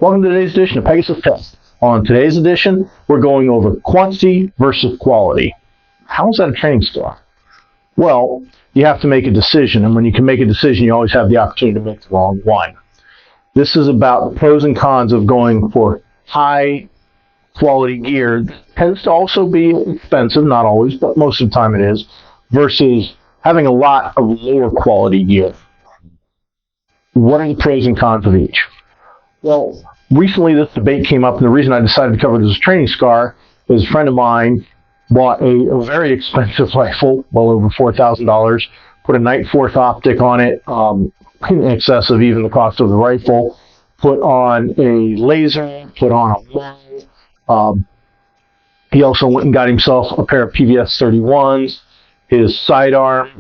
Welcome to today's edition of Pegasus Tech. On today's edition, we're going over quantity versus quality. How is that a training star? Well, you have to make a decision, and when you can make a decision, you always have the opportunity to make the wrong one. This is about the pros and cons of going for high quality gear. It tends to also be expensive, not always, but most of the time it is, versus having a lot of lower quality gear. What are the pros and cons of each? Well, recently this debate came up, and the reason I decided to cover it as a training scar is a friend of mine bought a very expensive rifle, well over $4,000, put a Nightforce optic on it, in excess of even the cost of the rifle, put on a laser, put on a bow. He also went and got himself a pair of PVS 31s, his sidearm,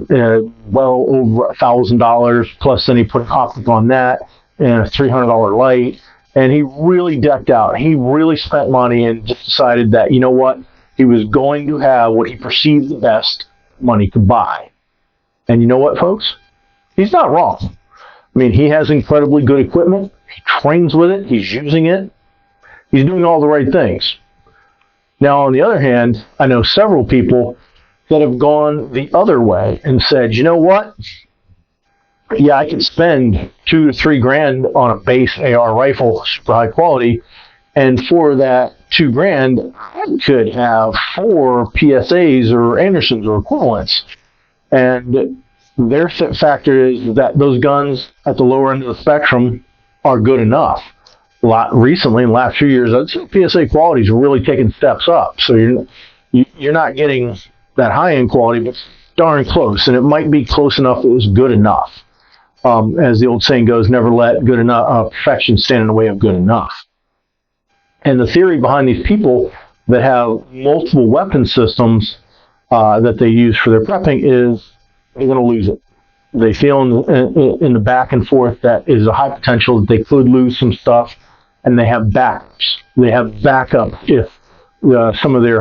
well over $1,000, plus then he put an optic on that, and a $300 light, and he really decked out. He really spent money and just decided that, you know what, he was going to have what he perceived the best money could buy. And you know what, folks? He's not wrong. I mean, he has incredibly good equipment. He trains with it. He's using it. He's doing all the right things. Now, on the other hand, I know several people that have gone the other way and said, you know what? Yeah, I could spend $2 to $3 grand on a base AR rifle, super high quality, and for that $2 grand, I could have 4 PSAs or Andersons or equivalents. And their factor is that those guns at the lower end of the spectrum are good enough. Recently, in the last few years, I'd say PSA quality is really taking steps up. So you're not getting that high-end quality, but darn close, and it might be close enough that it's good enough. As the old saying goes, never let good enough perfection stand in the way of good enough. And the theory behind these people that have multiple weapon systems that they use for their prepping is they're going to lose it. They feel in the back and forth that is a high potential that they could lose some stuff, and they have backups. They have backup if some of their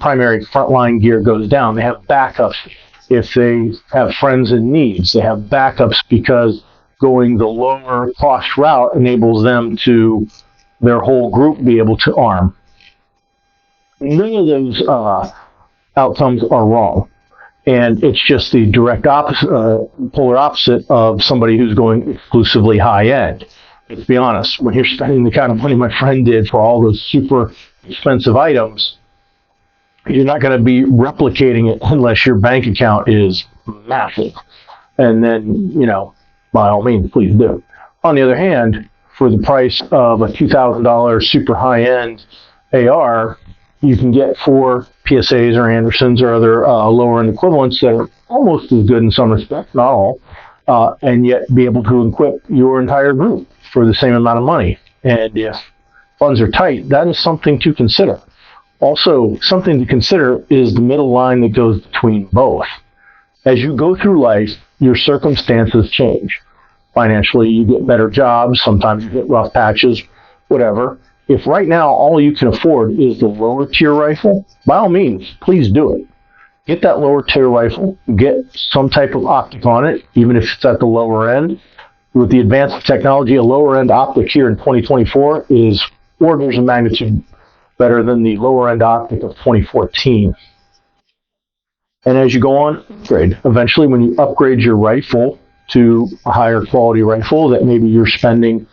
primary frontline gear goes down. They have backups if they have friends in needs. They have backups because going the lower cost route enables them to, their whole group, be able to arm. None of those outcomes are wrong. And it's just the direct opposite, polar opposite of somebody who's going exclusively high end. Let's be honest, when you're spending the kind of money my friend did for all those super expensive items, you're not going to be replicating it unless your bank account is massive. And then, you know, by all means, please do. On the other hand, for the price of a $2,000 super high-end AR, you can get 4 PSAs or Andersons or other lower-end equivalents that are almost as good in some respects, not all, and yet be able to equip your entire group for the same amount of money. And if funds are tight, that is something to consider. Also, something to consider is the middle line that goes between both. As you go through life, your circumstances change. Financially, you get better jobs, sometimes you get rough patches, whatever. If right now all you can afford is the lower tier rifle, by all means, please do it. Get that lower tier rifle, get some type of optic on it, even if it's at the lower end. With the advance of technology, a lower end optic here in 2024 is orders of magnitude better than the lower end optic of 2014. And as you go on, upgrade. Eventually, when you upgrade your rifle to a higher quality rifle that maybe you're spending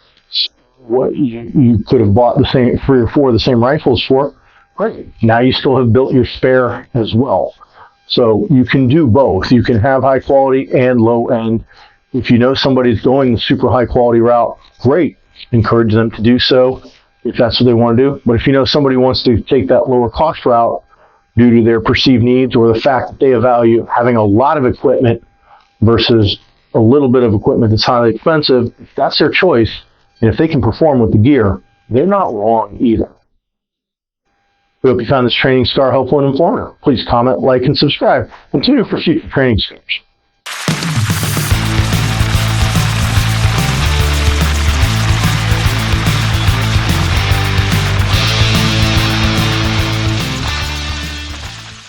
what you could have bought the same 3 or 4 of the same rifles for, great. Now you still have built your spare as well. So you can do both. You can have high quality and low end. If you know somebody's going the super high quality route, great. Encourage them to do so if that's what they want to do. But if you know somebody wants to take that lower cost route due to their perceived needs or the fact that they value having a lot of equipment versus a little bit of equipment that's highly expensive, if that's their choice, and if they can perform with the gear, they're not wrong either. We hope you found this training scar helpful and informative. Please comment, like, and subscribe. And tune in for future training scars.